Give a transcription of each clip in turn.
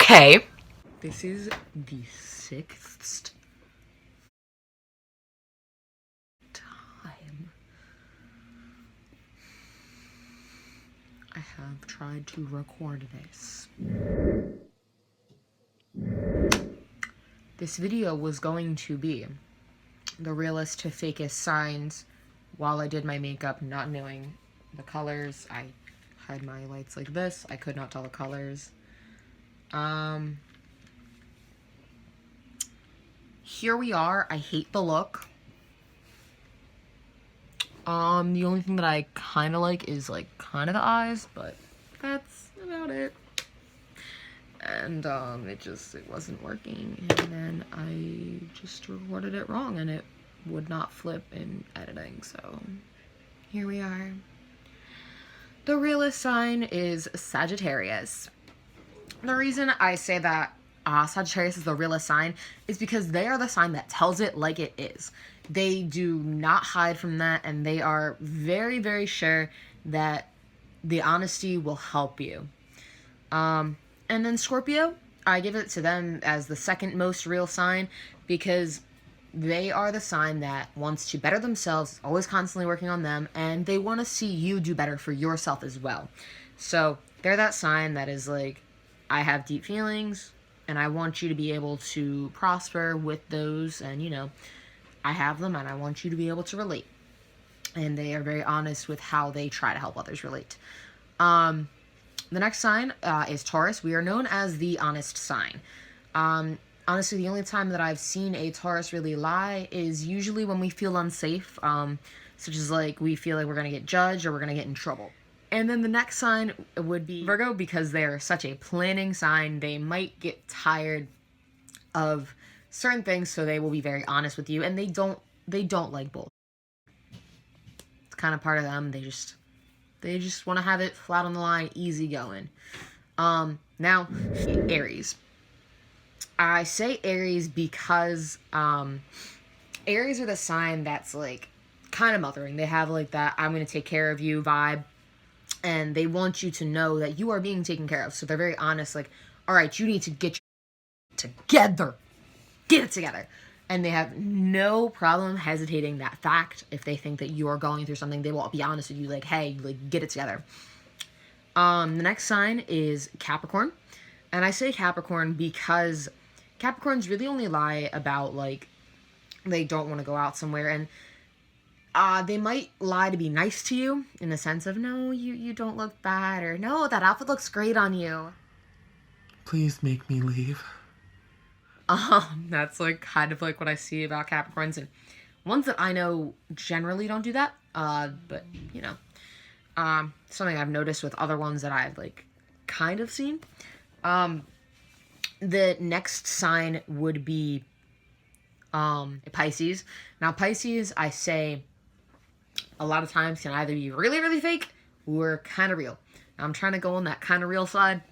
Okay. This is the 6th time I have tried to record this. This video was going to be the realest to fakest signs while I did my makeup, not knowing the colors. I had my lights like this. I could not tell the colors. Here we are. I hate the look. The only thing that I kind of like is like kind of the eyes, but that's about it. And it wasn't working, and then I just recorded it wrong and it would not flip in editing, so here we are. The realest sign is Sagittarius. The reason I say that Sagittarius is the realest sign is because they are the sign that tells it like it is. They do not hide from that, and they are very, very sure that the honesty will help you. And then Scorpio, I give it to them as the second most real sign because they are the sign that wants to better themselves, always constantly working on them, and they want to see you do better for yourself as well. So they're that sign that is like, I have deep feelings, and I want you to be able to prosper with those, and I have them, and I want you to be able to relate. And they are very honest with how they try to help others relate. The next sign is Taurus. We are known as the honest sign. Honestly, the only time that I've seen a Taurus really lie is usually when we feel unsafe, such as like we feel like we're going to get judged or we're going to get in trouble. And then the next sign would be Virgo, because they are such a planning sign. They might get tired of certain things, so they will be very honest with you, and they don't like bull. It's kind of part of them. They just want to have it flat on the line, easy going. Now, Aries. I say Aries because Aries are the sign that's like kind of mothering. They have like that I'm going to take care of you vibe, and they want you to know that you are being taken care of. So they're very honest, like, all right, you need to get together. Get it together. And they have no problem hesitating that fact. If they think that you are going through something, they will be honest with you, like, hey, like, get it together. The next sign is Capricorn. And I say Capricorn because Capricorns really only lie about, like, they don't want to go out somewhere. And they might lie to be nice to you in the sense of, no, you don't look bad, or no, that outfit looks great on you. Please make me leave. That's like kind of like what I see about Capricorns, and ones that I know generally don't do that. But something I've noticed with other ones that I've like kind of seen. The next sign would be Pisces. Now Pisces, I say a lot of times can either be really, really fake or kind of real. Now, I'm trying to go on that kind of real side.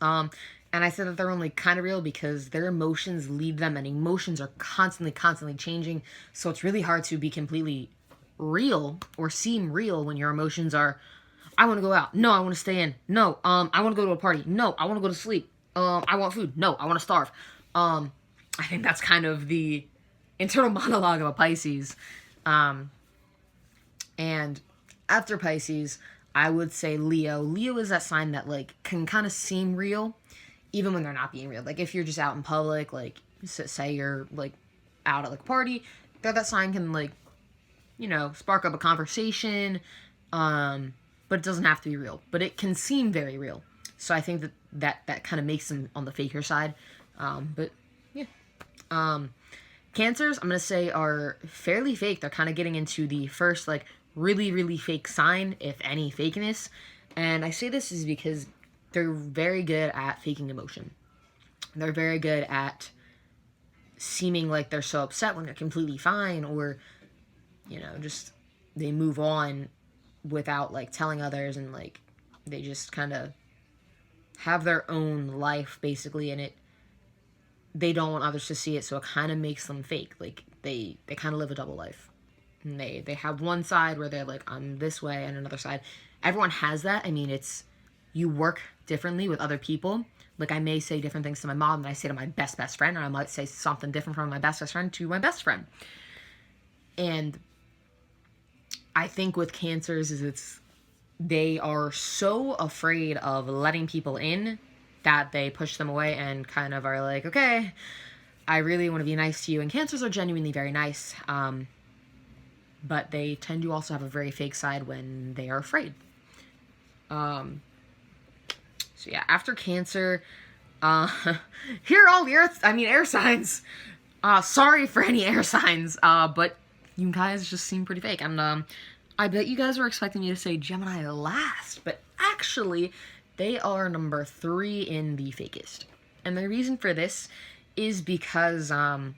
And I said that they're only kind of real because their emotions lead them, and emotions are constantly changing. So it's really hard to be completely real or seem real when your emotions are, I want to go out. No, I want to stay in. No, I want to go to a party. No, I want to go to sleep. I want food. No, I want to starve. I think that's kind of the internal monologue of a Pisces. And after Pisces, I would say Leo. Leo is that sign that like can kind of seem real, even when they're not being real. Like if you're just out in public, like say you're like out at like a party, that sign can like, spark up a conversation, but it doesn't have to be real. But it can seem very real. So I think that kind of makes them on the faker side. But yeah. Cancers, I'm going to say, are fairly fake. They're kind of getting into the first like really, really fake sign, if any fakeness. And I say this is because they're very good at faking emotion. They're very good at seeming like they're so upset when they're completely fine, or, just they move on without like telling others, and like they just kind of have their own life basically, and they don't want others to see it, so it kind of makes them fake. Like they kind of live a double life. And they have one side where they're like, I'm this way, and another side. Everyone has that. I mean, you work differently with other people, Like, I may say different things to my mom than I say to my best friend, or I might say something different from my best friend to my best friend. And I think with Cancers is they are so afraid of letting people in that they push them away and kind of are like, okay, I really want to be nice to you. And Cancers are genuinely very nice. But they tend to also have a very fake side when they are afraid. So yeah, after Cancer, here are all the air signs. Sorry for any air signs, but you guys just seem pretty fake. And I bet you guys were expecting me to say Gemini last, but actually, they are number 3 in the fakest. And the reason for this is because a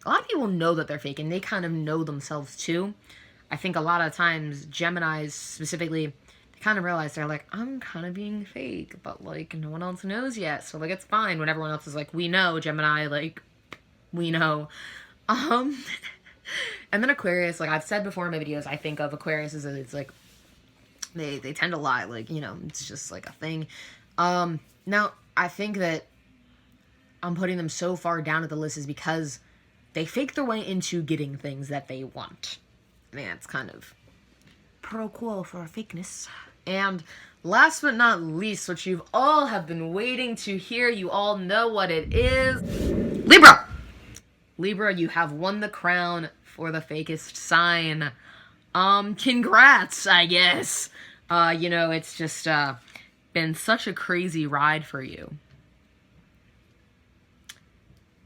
lot of people know that they're fake, and they kind of know themselves too. I think a lot of times, Geminis specifically, they kind of realize they're like, I'm kind of being fake, but like, no one else knows yet, so like, it's fine when everyone else is like, we know, Gemini, like, we know. And then Aquarius, like I've said before in my videos, I think of Aquarius as it's like, they tend to lie, like, you know, it's just like a thing. Now, I think that I'm putting them so far down at the list is because they fake their way into getting things that they want. Man, it's kind of pro quo for fakeness. And last but not least, what you've all have been waiting to hear, you all know what it is. Libra! Libra, you have won the crown for the fakest sign. Congrats, I guess. You know, it's just, been such a crazy ride for you.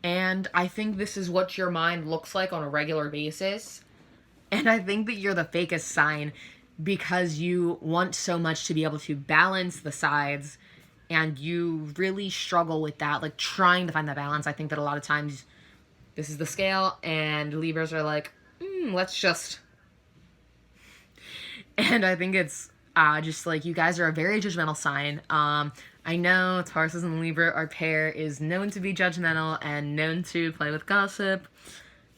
And I think this is what your mind looks like on a regular basis. And I think that you're the fakest sign because you want so much to be able to balance the sides, and you really struggle with that, like trying to find that balance. I think that a lot of times this is the scale and Libras are like, let's just... And I think it's just like you guys are a very judgmental sign. I know Taurus and Libra, our pair, is known to be judgmental and known to play with gossip.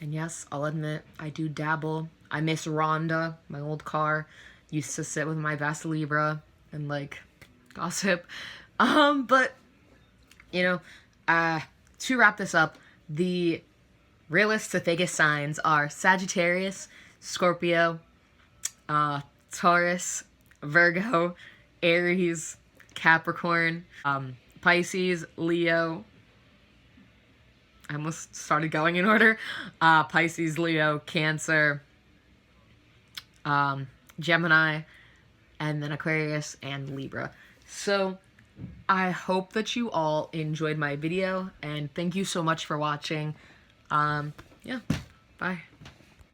And yes, I'll admit, I do dabble. I miss Rhonda, my old car. Used to sit with my best Libra and, like, gossip. But, you know, to wrap this up, the realist to fakest signs are Sagittarius, Scorpio, Taurus, Virgo, Aries, Capricorn, Pisces, Leo. I almost started going in order. Pisces, Leo, Cancer, Gemini, and then Aquarius and Libra. So I hope that you all enjoyed my video, and thank you so much for watching. Yeah, bye.